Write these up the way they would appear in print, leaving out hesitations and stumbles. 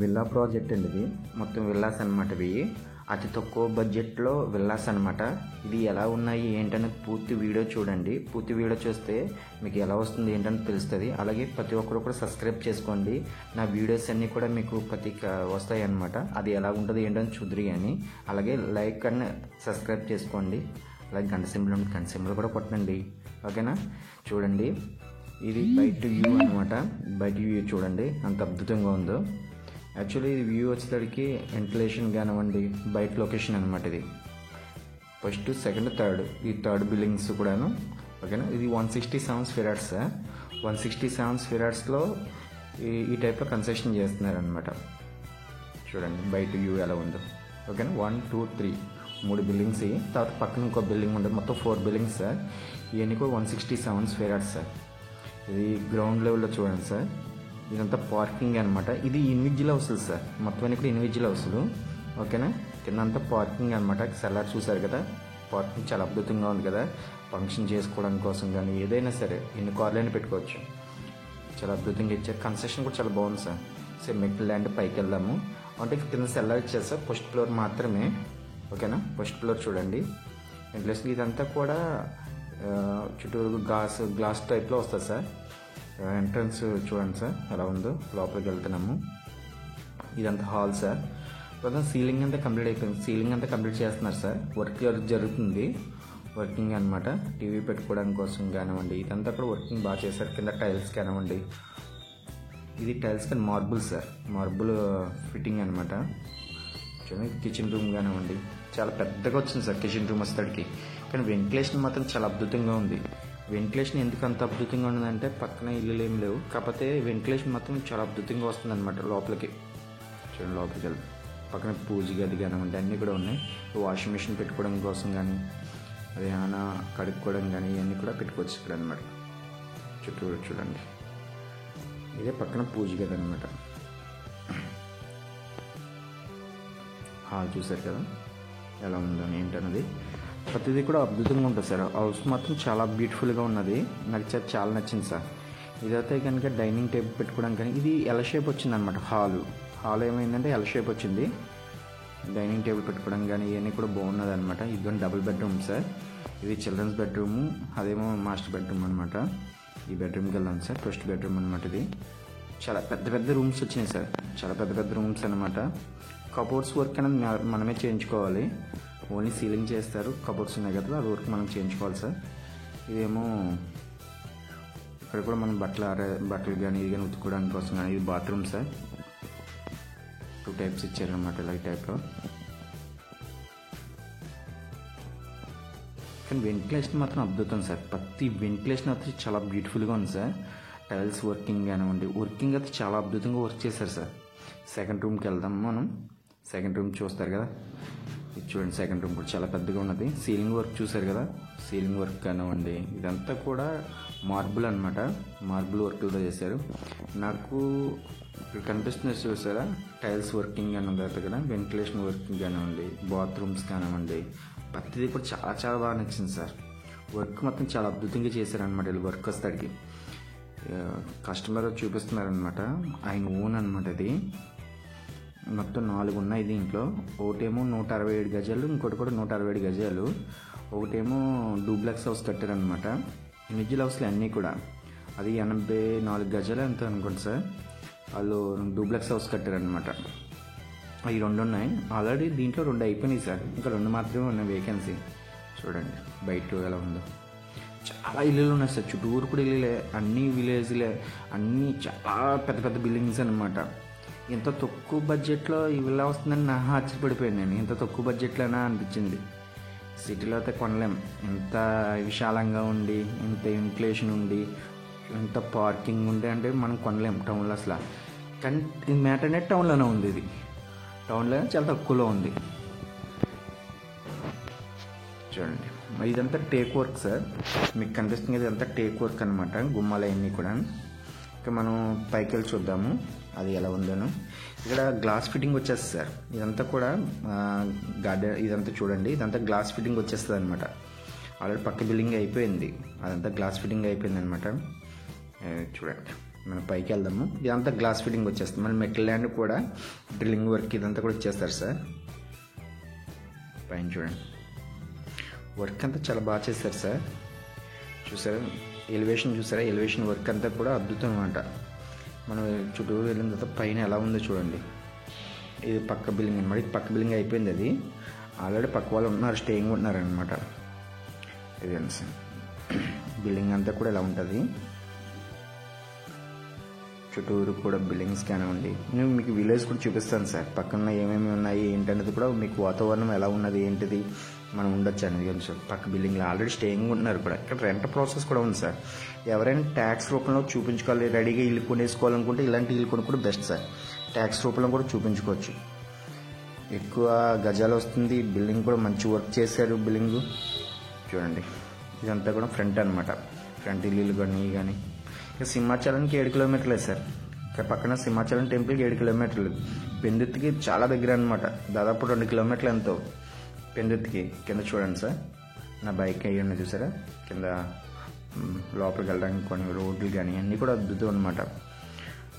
Villa project అండి ఇది. మొత్తం విల్లాస్ అనమాట ఇవి. అతి తక్కువ బడ్జెట్లో విల్లాస్ అనమాట. ఇది ఎలా ఉన్నాయి ఏంటని పూర్తి వీడియో చూడండి. పూర్తి వీడియో చూస్తే మీకు ఎలా వస్తుంది ఏంటని తెలుస్తుంది. అలాగే ప్రతి ఒక్కరు కూడా సబ్స్క్రైబ్ చేసుకోండి. నా వీడియోస్ అన్నీ కూడా మీకు వస్తాయి అనమాట. అది ఎలా ఉంటుంది ఏంటని చూద్దరి అని. అలాగే లైక్ అండ్ సబ్స్క్రైబ్ చేసుకోండి. అలాగే గంట సింబల్ కూడా కొట్టండి. ఓకేనా? చూడండి, ఇది బయట వ్యూ అనమాట. బయట వ్యూ చూడండి అంత అద్భుతంగా ఉందో. యాక్చువల్లీ ఇది వ్యూ వచ్చేసరికి వెంటిలేషన్ కానివ్వండి, బయట లొకేషన్ అనమాట. ఇది ఫస్ట్, సెకండ్, థర్డ్, ఈ థర్డ్ బిల్డింగ్స్ కూడాను. ఓకేనా? ఇది 167 స్క్వేర్ 167 స్క్వేర్ ఈ టైప్లో కన్స్ట్రక్షన్ చేస్తున్నారనమాట. చూడండి బయట వ్యూ ఎలా ఉందో. ఓకేనా? 1 2 3 3 బిల్డింగ్స్. తర్వాత పక్కన ఇంకో బిల్డింగ్ ఉండదు. మొత్తం 4 బిల్డింగ్స్ సార్. ఇవన్నీ కూడా 167 స్క్వేర్ సార్. ఇది గ్రౌండ్ లెవెల్లో చూడండి సార్. ఇదంతా పార్కింగ్ అనమాట. ఇది ఇండివిజువల్ హౌస్లు సార్. మొత్తం అన్ని కూడా ఇండివిజువల్ హౌస్లు. ఓకేనా? కిందంతా పార్కింగ్ అనమాట. సెల్లార్ చూసారు కదా, పార్కింగ్ చాలా అద్భుతంగా ఉంది కదా. ఫంక్షన్ చేసుకోవడం కోసం కానీ ఏదైనా సరే ఎన్ని కార్లైనా పెట్టుకోవచ్చు. చాలా అద్భుతంగా ఇచ్చారు. కన్స్ట్రక్షన్ కూడా చాలా బాగుంది సార్. సేమ్ మెట్ల ల్యాండ్ పైకి వెళ్దాము అంటే కింద సెల్లార్ ఇచ్చారు సార్. ఫస్ట్ ఫ్లోర్ మాత్రమే. ఓకేనా? ఫస్ట్ ఫ్లోర్ చూడండి. ప్లస్ ఇదంతా కూడా చుట్టూరు గ్లాస్ టైప్లో వస్తుంది సార్. ఎంట్రన్స్ చూడండి సార్ ఎలా ఉందో. లోపలికి వెళ్తున్నాము. ఇదంతా హాల్ సార్. ప్రస్తుతం సీలింగ్ అంతా కంప్లీట్ అయిపోయింది. సీలింగ్ అంతా కంప్లీట్ చేస్తున్నారు సార్. వర్క్ జరుగుతుంది. వర్కింగ్ అనమాట. టీవీ పెట్టుకోవడానికి కోసం కానివ్వండి, ఇదంతా కూడా వర్కింగ్ బాగా చేశారు. కింద టైల్స్ కానివ్వండి, ఇది టైల్స్ కానీ మార్బుల్ సార్. మార్బుల్ ఫిట్టింగ్ అనమాట. చూడండి, కిచెన్ రూమ్ కానివ్వండి చాలా పెద్దగా వచ్చింది సార్. కిచెన్ రూమ్ వస్తాడికి కానీ వెంటిలేషన్ మాత్రం చాలా అద్భుతంగా ఉంది. వెంటిలేషన్ ఎందుకు అంత అద్భుతంగా ఉన్నదంటే పక్కన ఇల్లులు ఏం లేవు, కాకపోతే వెంటిలేషన్ మాత్రం చాలా అద్భుతంగా వస్తుంది అనమాట లోపలికి. చూడండి లోపలికి వెళ్ళి పక్కన పూజ గది కానివ్వండి అన్నీ కూడా ఉన్నాయి. వాషింగ్ మిషన్ పెట్టుకోవడం కోసం కానీ, అది ఏమైనా కడుక్కోవడం కానీ ఇవన్నీ కూడా పెట్టుకోవచ్చు ఇక్కడ అనమాట. చుట్టూ చూడండి, ఇదే పక్కన పూజ గది అనమాట. హాల్ చూసారు కదా ఎలా ఉందని ఏంటన్నది. ప్రతిదీ కూడా అద్భుతంగా ఉంటుంది సార్. హౌస్ మాత్రం చాలా బ్యూటిఫుల్గా ఉన్నది. నాకు చాలా నచ్చింది సార్. ఇదైతే కనుక డైనింగ్ టేబుల్ పెట్టుకోవడం కానీ ఇది ఎల్ షేప్ వచ్చింది అనమాట. హాల్ ఏమైందంటే ఎల్ షేప్ వచ్చింది. డైనింగ్ టేబుల్ పెట్టుకోవడం కానీ ఇవన్నీ కూడా బాగున్నది అనమాట. ఇది డబుల్ బెడ్రూమ్ సార్. ఇది చిల్డ్రన్స్ బెడ్రూము, అదేమో మాస్టర్ బెడ్రూమ్ అనమాట. ఈ బెడ్రూమ్కి వెళ్దాం సార్. ఫస్ట్ బెడ్రూమ్ అనమాట. ఇది చాలా పెద్ద రూమ్స్ వచ్చినాయి సార్. చాలా పెద్ద రూమ్స్ అనమాట. కబోర్డ్స్ వర్క్ అనేది మనమే చేయించుకోవాలి. ఓన్లీ సీలింగ్ చేస్తారు. కబోర్డ్స్ ఉన్నాయి కదా, అది వర్క్ మనం చేయించుకోవాలి సార్. ఇదేమో ఇక్కడ కూడా మనం బట్టలు కానీ ఇది కానీ ఉతుక్కోవడానికి కోసం కానీ. ఇది బాత్రూమ్ సార్. 2 టైప్స్ ఇచ్చారనమాట ఇలా ఈ టైప్లో. కానీ వెంటిలేషన్ మాత్రం అద్భుతం సార్. ప్రతి వెంటిలేషన్ అయితే చాలా బ్యూటిఫుల్గా ఉంది సార్. టైల్స్ వర్కింగ్ కానివ్వండి, వర్కింగ్ అయితే చాలా అద్భుతంగా వర్క్ చేశారు సార్. సెకండ్ రూమ్కి వెళ్దాం మనం. సెకండ్ రూమ్ చూస్తారు కదా, ఇది చూడండి. సెకండ్ రూమ్ కూడా చాలా పెద్దగా ఉన్నది. సీలింగ్ వర్క్ చూసారు కదా, సీలింగ్ వర్క్ కానివ్వండి ఇదంతా కూడా మార్బుల్ అనమాట. మార్బుల్ వర్క్తో చేశారు. నాకు ఇక్కడ కనిపిస్తుంది చూసారా, టైల్స్ వర్కింగ్ అని ఉంది కదా, వెంటిలేషన్ వర్కింగ్ కానివ్వండి, బాత్రూమ్స్ కానివ్వండి, ప్రతిదీ కూడా చాలా బాగా నచ్చింది సార్. వర్క్ మొత్తం చాలా అద్భుతంగా చేశారనమాట. వీళ్ళు వర్క్ వస్తాడికి కస్టమర్ చూపిస్తున్నారనమాట. ఆయన ఓన్ అనమాట. ఇది మొత్తం 4 ఉన్నాయి దీంట్లో. ఒకటేమో 167 గజాలు, ఇంకోటి కూడా 167 గజాలు. ఒకటేమో డూప్లెక్స్ హౌస్ కట్టారనమాట. ఇండివిజువల్ హౌస్లు అన్నీ కూడా. అది 84 గజాలు ఎంత అనుకోండి సార్. వాళ్ళు డూప్లెక్స్ హౌస్ కట్టారనమాట. అవి 2 ఉన్నాయి ఆల్రెడీ. దీంట్లో 2 అయిపోయినాయి సార్. ఇంకా 2 మాత్రమే ఉన్నాయి వేకెన్సీ. చూడండి బయట ఎలా ఉందో. చాలా ఇల్లులు ఉన్నాయి సార్. చుట్టూరు కూడా ఇల్లులే, అన్ని విలేజ్లే, అన్నీ చాలా పెద్ద బిల్డింగ్స్ అనమాట. ఇంత తక్కువ బడ్జెట్లో ఈ విల్లా వస్తుందని నా ఆశ్చర్యపడిపోయాను నేను. ఇంత తక్కువ బడ్జెట్లోనా అనిపించింది. సిటీలో అయితే కొనలేం. ఇంత విశాలంగా ఉండి, ఇంత ఇన్ఫ్లేషన్ ఉండి, ఇంత పార్కింగ్ ఉండి అంటే మనం కొనలేం టౌన్లో అసలు. కానీ ఇది మ్యాటర్ అనేది టౌన్లోనే ఉంది. ఇది టౌన్లో చాలా తక్కువలో ఉంది. చూడండి ఇదంతా టేక్ వర్క్ సార్. మీకు కనిపిస్తుంది ఇదంతా టేక్ వర్క్ అనమాట. గుమ్మాలు అవన్నీ కూడా. ఇక మనం పైకి వెళ్ళి చూద్దాము అది ఎలా ఉందను. ఇక్కడ గ్లాస్ ఫిట్టింగ్ వచ్చేస్తుంది సార్. ఇదంతా కూడా గార్డెన్. ఇదంతా చూడండి, ఇదంతా గ్లాస్ ఫిట్టింగ్ వచ్చేస్తుంది అనమాట. ఆల్రెడీ పక్క బిల్డింగ్ అయిపోయింది, అదంతా గ్లాస్ ఫిట్టింగ్ అయిపోయింది అనమాట. చూడండి మనం పైకి వెళ్దాము. ఇదంతా గ్లాస్ ఫిట్టింగ్ వచ్చేస్తుంది. మళ్ళీ మెటల్ ల్యాండ్ కూడా డ్రిల్లింగ్ వర్క్ ఇదంతా కూడా ఇచ్చేస్తారు సార్. పైన చూడండి, వర్క్ అంతా చాలా బాగా చేస్తారు సార్. చూసారా ఎలివేషన్, చూసారా ఎలివేషన్ వర్క్ అంతా కూడా అద్భుతం అనమాట. మనం చుట్టూ వెళ్ళిన తర్వాత పైన ఎలా ఉందో చూడండి. ఇది పక్క బిల్డింగ్ అనమాట. ఇది పక్క బిల్డింగ్ అయిపోయింది. అది ఆల్రెడీ పక్క వాళ్ళు ఉన్నారు, స్టేయింగ్ ఉన్నారనమాట. ఇది సార్ బిల్డింగ్ అంతా కూడా ఇలా ఉంటుంది. చుట్టూరు కూడా బిల్డింగ్స్ కానివ్వండి. నేను మీకు విలేజ్ కూడా చూపిస్తాను సార్. పక్కన ఏమేమి ఉన్నాయి ఏంటనేది కూడా, మీకు వాతావరణం ఎలా ఉన్నది ఏంటిది మనం ఉండొచ్చు అనేది సార్. పక్క బిల్డింగ్లో ఆల్రెడీ స్టేయింగ్ ఉంటున్నారు కూడా. ఇక్కడ రెంట్ ప్రాసెస్ కూడా ఉంది సార్. ఎవరైనా ట్యాక్స్ రూపంలో చూపించుకోవాలి, రెడీగా ఇల్లు కొనేసుకోవాలనుకుంటే ఇలాంటి ఇల్లు కొనుక్కు కూడా బెస్ట్ సార్. ట్యాక్స్ రూపంలో కూడా చూపించుకోవచ్చు. ఎక్కువ గజాలు వస్తుంది. బిల్డింగ్ కూడా మంచి వర్క్ చేశారు. బిల్డింగ్ చూడండి, ఇదంతా కూడా ఫ్రంట్ అనమాట. ఫ్రంట్ ఇల్లు కానీ ఇక సింహాచలానికి 7 కిలోమీటర్లే సార్. ఇక్కడ పక్కన సింహాచలం టెంపుల్కి 7 కిలోమీటర్లు. పెందుర్తికి చాలా దగ్గర అనమాట. దాదాపు 2 కిలోమీటర్లు ఎంతో పెందుర్తికి. కింద చూడండి సార్, నా బైక్ అయ్యి చూసారా. కింద లోపలికి వెళ్ళడానికి కొన్ని రోడ్లు కానీ అన్నీ కూడా అద్భుతం అనమాట.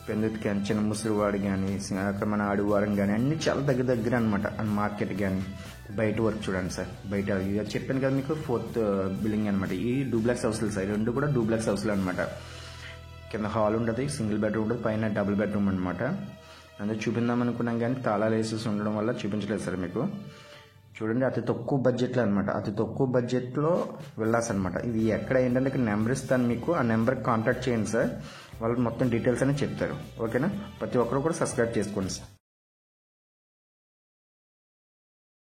పెందుర్తికి చిన్న ముసురువాడు కానీ, అక్కడ మన ఆడివారం కానీ అన్నీ చాలా దగ్గర అనమాట. మార్కెట్ కానీ బయట వర్క్ చూడండి సార్. బయట ఇది చెప్పాను కదా మీకు, 4th బిల్డింగ్ అనమాట. ఈ డూప్లెక్స్ హౌస్లు సార్, 2 కూడా డూప్లెక్స్ హౌస్లు అనమాట. కింద హాల్ ఉంటుంది, సింగిల్ బెడ్రూమ్ ఉంటుంది, పైన డబుల్ బెడ్రూమ్ అనమాట. అందులో చూపిందాం అనుకున్నాం కానీ తాళాలు వేసేసి ఉండడం వల్ల చూపించలేదు సార్ మీకు. చూడండి, అతి తక్కువ బడ్జెట్లో అనమాట. అతి తక్కువ బడ్జెట్లో విల్లాస్ అనమాట. ఇది ఎక్కడ ఏంటంటే ఇక్కడ నెంబర్ ఇస్తాను మీకు, ఆ నెంబర్కి కాంటాక్ట్ చేయండి సార్. వాళ్ళు మొత్తం డీటెయిల్స్ అని చెప్తారు. ఓకేనా? ప్రతి ఒక్కరు కూడా సబ్స్క్రైబ్ చేసుకోండి సార్.